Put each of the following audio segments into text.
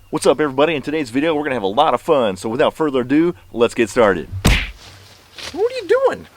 What's up, everybody? In today's video we're gonna have a lot of fun, so without further ado, let's get started. What are you doing?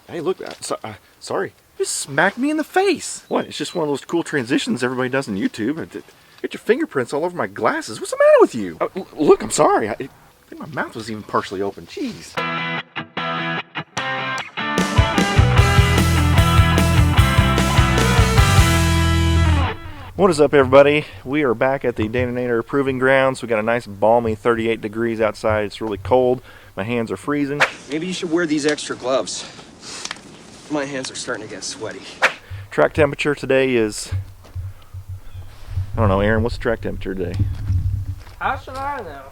Hey, look, sorry, you just smacked me in the face. What? It's just one of those cool transitions everybody does on YouTube. Get your fingerprints all over my glasses. What's the matter with you? Look, I'm sorry. I think my mouth was even partially open. Jeez. What is up, everybody? We are back at the Daninator Proving Grounds. We got a nice balmy 38 degrees outside. It's really cold. My hands are freezing. Maybe you should wear these extra gloves. My hands are starting to get sweaty. Track temperature today is, I don't know, Aaron, what's the track temperature today? How should I know?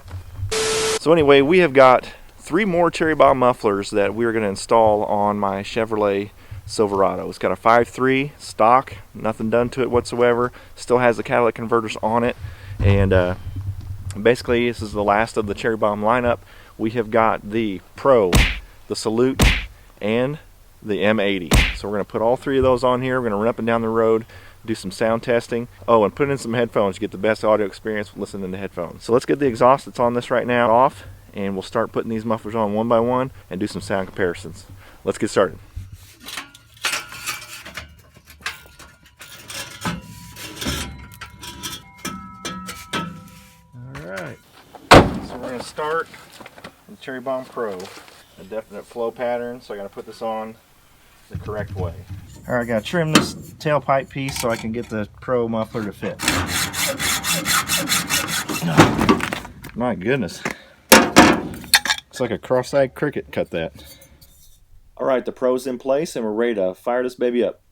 So anyway, we have got 3 more cherry bomb mufflers that we're going to install on my Chevrolet Silverado. It's got a 5.3 stock, nothing done to it whatsoever. Still has the catalytic converters on it, and basically this is the last of the cherry bomb lineup. We have got the Pro, the Salute, and the M80. So we're going to put all 3 of those on here. We're going to run up and down the road, do some sound testing. Oh, and put in some headphones to get the best audio experience with listening to headphones. So let's get the exhaust that's on this right now off, and we'll start putting these mufflers on one by one and do some sound comparisons. Let's get started. Alright, so we're going to start with Cherry Bomb Pro. A definite flow pattern, so I got to put this on the correct way. Alright, I got to trim this tailpipe piece so I can get the Pro muffler to fit. My goodness. Looks like a cross-eyed cricket cut that. Alright, the Pro's in place and we're ready to fire this baby up.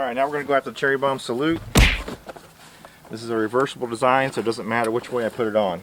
Alright, now we're going to go after the cherry bomb salute. This is a reversible design, so it doesn't matter which way I put it on.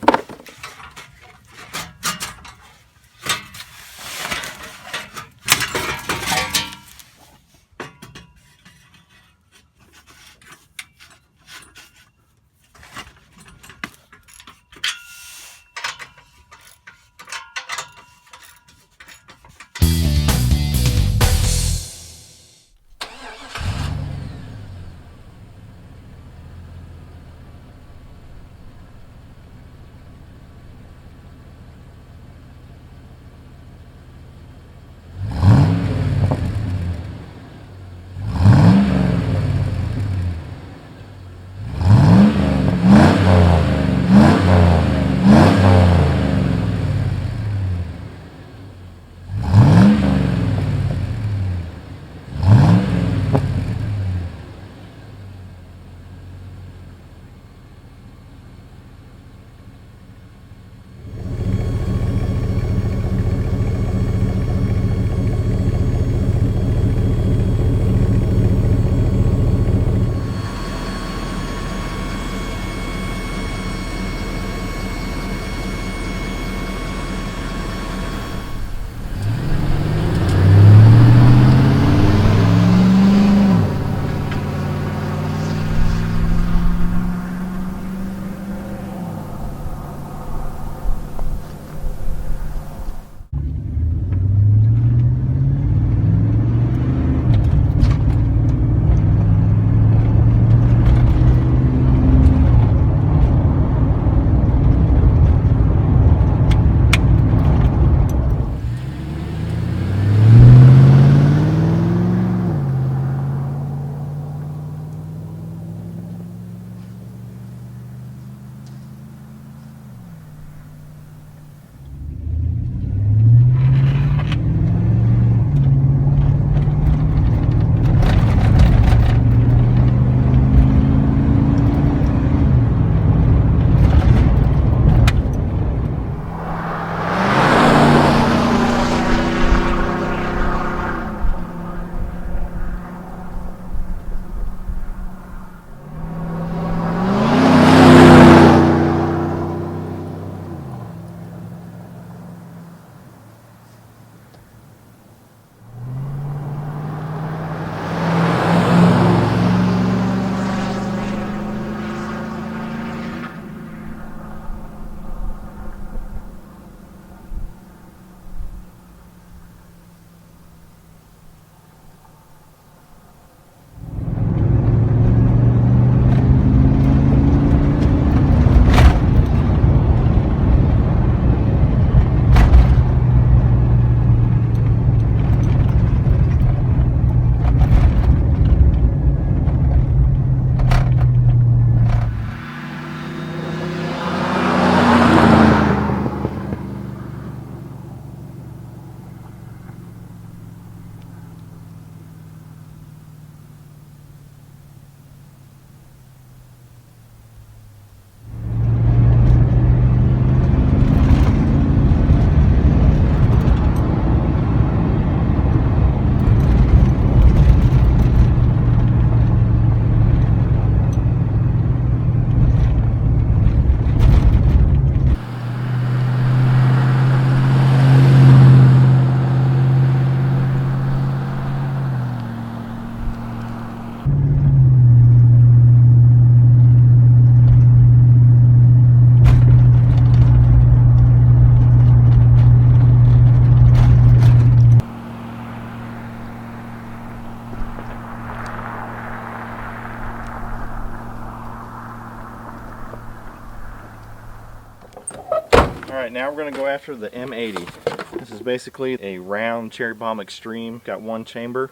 Alright, now we're going to go after the M80. This is basically a round cherry bomb extreme. Got one chamber.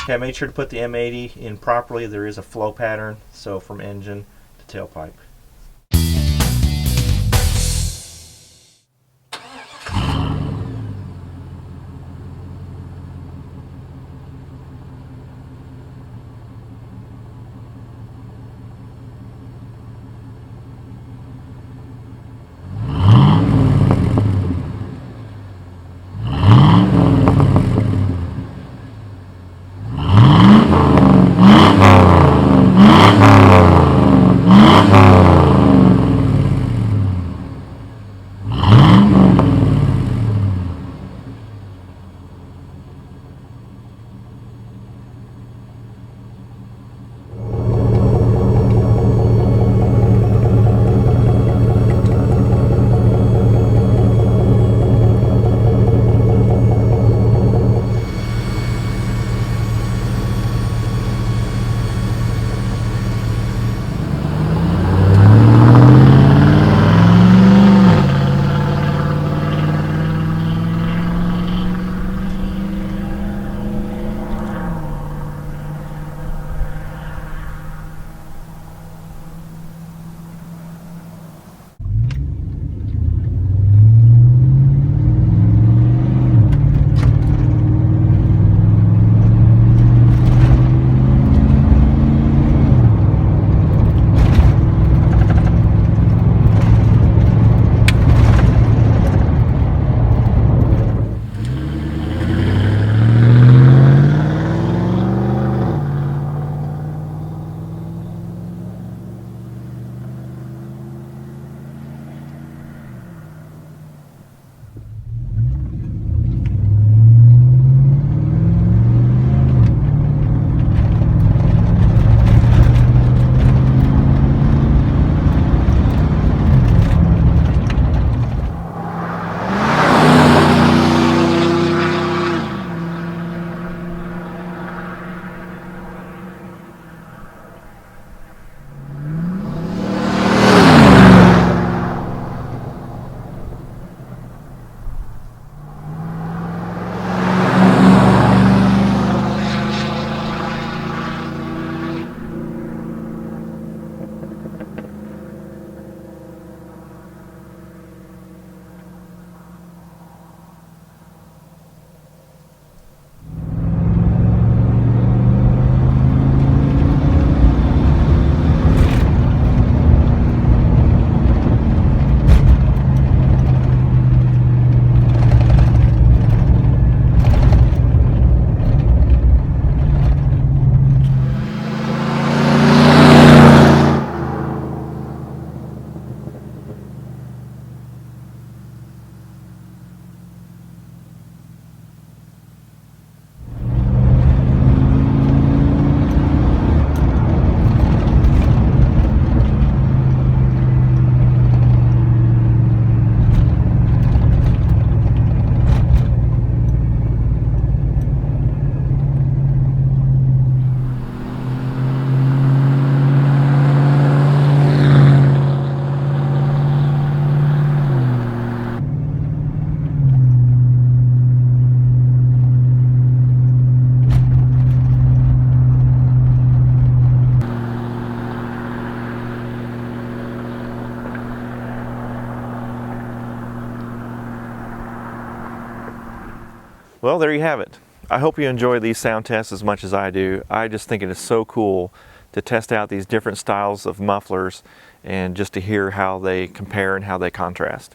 Okay, I made sure to put the M80 in properly. There is a flow pattern, so from engine to tailpipe. Well, there you have it. I hope you enjoy these sound tests as much as I do. I just think it is so cool to test out these different styles of mufflers and just to hear how they compare and how they contrast.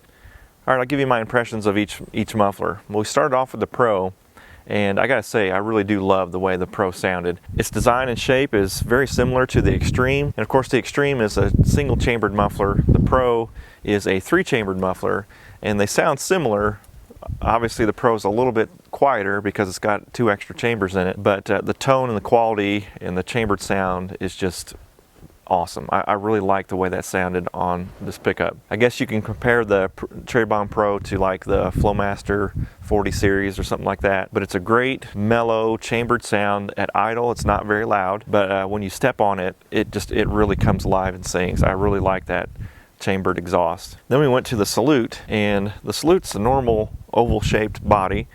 All right, I'll give you my impressions of each muffler. Well, we started off with the Pro, and I gotta say, I really do love the way the Pro sounded. Its design and shape is very similar to the Extreme, and of course the Extreme is a single chambered muffler. The Pro is a 3-chambered muffler, and they sound similar. Obviously the Pro is a little bit quieter because it's got 2 extra chambers in it, but the tone and the quality and the chambered sound is just awesome. I really like the way that sounded on this pickup. I guess you can compare the Cherry Bomb Pro to like the Flowmaster 40 series or something like that, but it's a great mellow chambered sound. At idle it's not very loud, but when you step on it, it really comes alive and sings. I really like that chambered exhaust. Then we went to the Salute, and the Salute's a normal oval shaped body,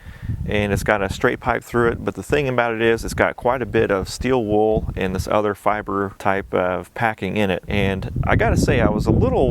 and it's got a straight pipe through it, but the thing about it is it's got quite a bit of steel wool and this other fiber type of packing in it. And I gotta say, I was a little,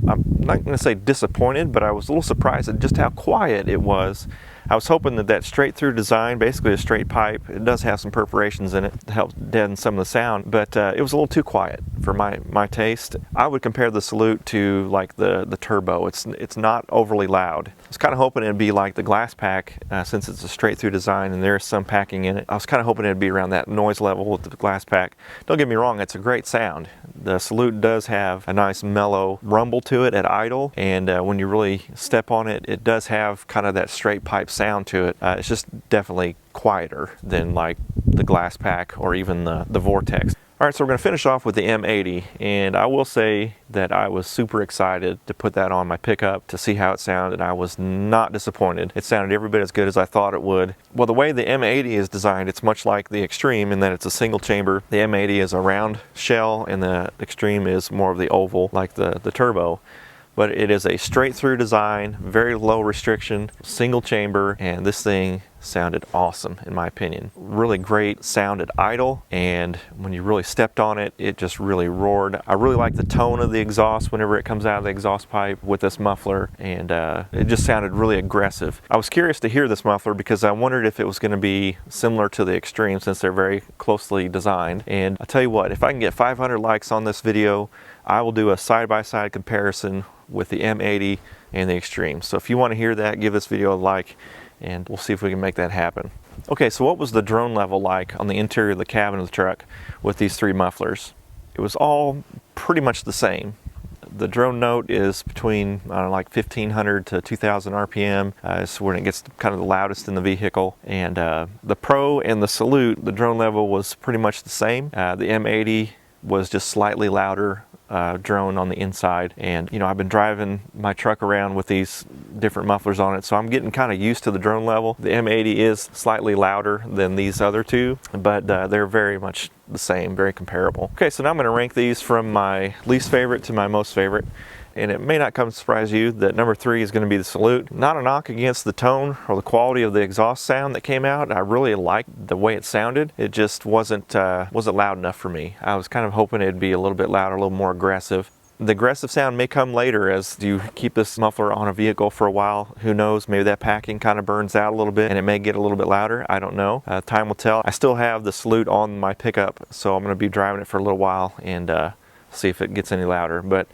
I'm not gonna say disappointed, but I was a little surprised at just how quiet it was. I was hoping that straight through design, basically a straight pipe, it does have some perforations in it to help deaden some of the sound, but it was a little too quiet for my taste. I would compare the Salute to like the Turbo. It's not overly loud. I was kind of hoping it'd be like the Glass Pack, since it's a straight through design and there's some packing in it. I was kind of hoping it'd be around that noise level with the Glass Pack. Don't get me wrong, it's a great sound. The Salute does have a nice mellow rumble to it at idle, and when you really step on it, it does have kind of that straight pipe sound to it. It's just definitely quieter than like the Glass Pack or even the Vortex. All right, so we're going to finish off with the M80, and I will say that I was super excited to put that on my pickup to see how it sounded. I was not disappointed. It sounded every bit as good as I thought it would. Well, the way the M80 is designed, it's much like the Extreme in that it's a single chamber. The M80 is a round shell, and the Extreme is more of the oval like the Turbo. But it is a straight through design, very low restriction, single chamber, and this thing sounded awesome in my opinion. Really great sound at idle, and when you really stepped on it, it just really roared. I really like the tone of the exhaust whenever it comes out of the exhaust pipe with this muffler, and it just sounded really aggressive. I was curious to hear this muffler because I wondered if it was going to be similar to the Extreme since they're very closely designed. And I'll tell you what, if I can get 500 likes on this video, I will do a side-by-side comparison with the M80 and the Extreme. So if you want to hear that, give this video a like, and we'll see if we can make that happen. Okay, so what was the drone level like on the interior of the cabin of the truck with these 3 mufflers? It was all pretty much the same. The drone note is between like 1500 to 2000 RPM. It's when it gets kind of the loudest in the vehicle. And the Pro and the Salute, the drone level was pretty much the same. The M80 was just slightly louder drone on the inside, and you know, I've been driving my truck around with these different mufflers on it, so I'm getting kind of used to the drone level. The M80 is slightly louder than these other 2, but they're very much the same, very comparable. Okay, so now I'm going to rank these from my least favorite to my most favorite. And it may not come to surprise you that number 3 is going to be the Salute. Not a knock against the tone or the quality of the exhaust sound that came out. I really liked the way it sounded. It just wasn't loud enough for me. I was kind of hoping it'd be a little bit louder, a little more aggressive. The aggressive sound may come later as you keep this muffler on a vehicle for a while. Who knows, maybe that packing kind of burns out a little bit and it may get a little bit louder. I don't know. Time will tell. I still have the Salute on my pickup, so I'm going to be driving it for a little while and see if it gets any louder. But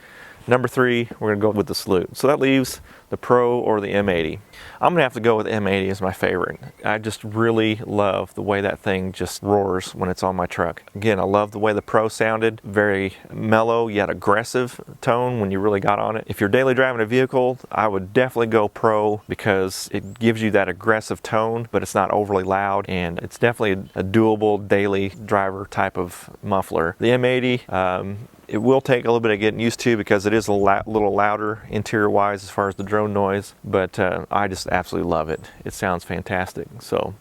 number 3, we're going to go with the Salute. So that leaves the Pro or the M80. I'm going to have to go with M80 as my favorite. I just really love the way that thing just roars when it's on my truck. Again, I love the way the Pro sounded. Very mellow yet aggressive tone when you really got on it. If you're daily driving a vehicle, I would definitely go Pro because it gives you that aggressive tone, but it's not overly loud, and it's definitely a doable daily driver type of muffler. The M80, it will take a little bit of getting used to because it is a little louder interior wise as far as the drone noise, but I just absolutely love it. It sounds fantastic. So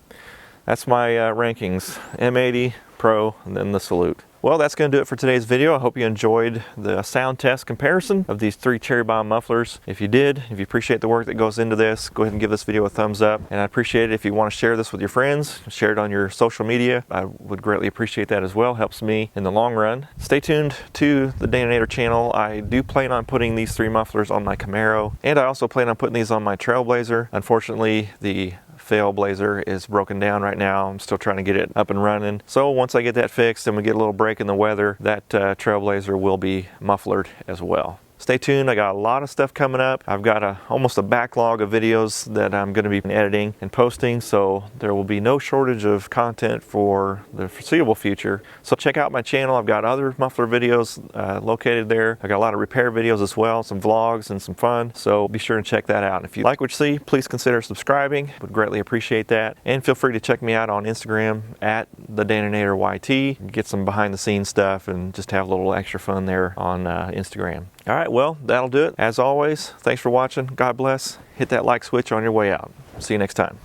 that's my rankings: M80, Pro, and then the Salute. Well, that's going to do it for today's video. I hope you enjoyed the sound test comparison of these 3 Cherry Bomb mufflers. If you did, if you appreciate the work that goes into this, go ahead and give this video a thumbs up. And I appreciate it if you want to share this with your friends, share it on your social media. I would greatly appreciate that as well. Helps me in the long run. Stay tuned to the Daninator channel. I do plan on putting these 3 mufflers on my Camaro, and I also plan on putting these on my Trailblazer. Unfortunately, the Trailblazer is broken down right now. I'm still trying to get it up and running. So once I get that fixed and we get a little break in the weather, that Trailblazer will be mufflered as well. Stay tuned, I got a lot of stuff coming up. I've got almost a backlog of videos that I'm going to be editing and posting, so there will be no shortage of content for the foreseeable future. So check out my channel. I've got other muffler videos located there. I got a lot of repair videos as well, some vlogs and some fun, so be sure and check that out. And if you like what you see, please consider subscribing. Would greatly appreciate that. And feel free to check me out on Instagram at theDaninatorYT. Get some behind the scenes stuff and just have a little extra fun there on Instagram. All right, well, that'll do it. As always, thanks for watching. God bless. Hit that like switch on your way out. See you next time.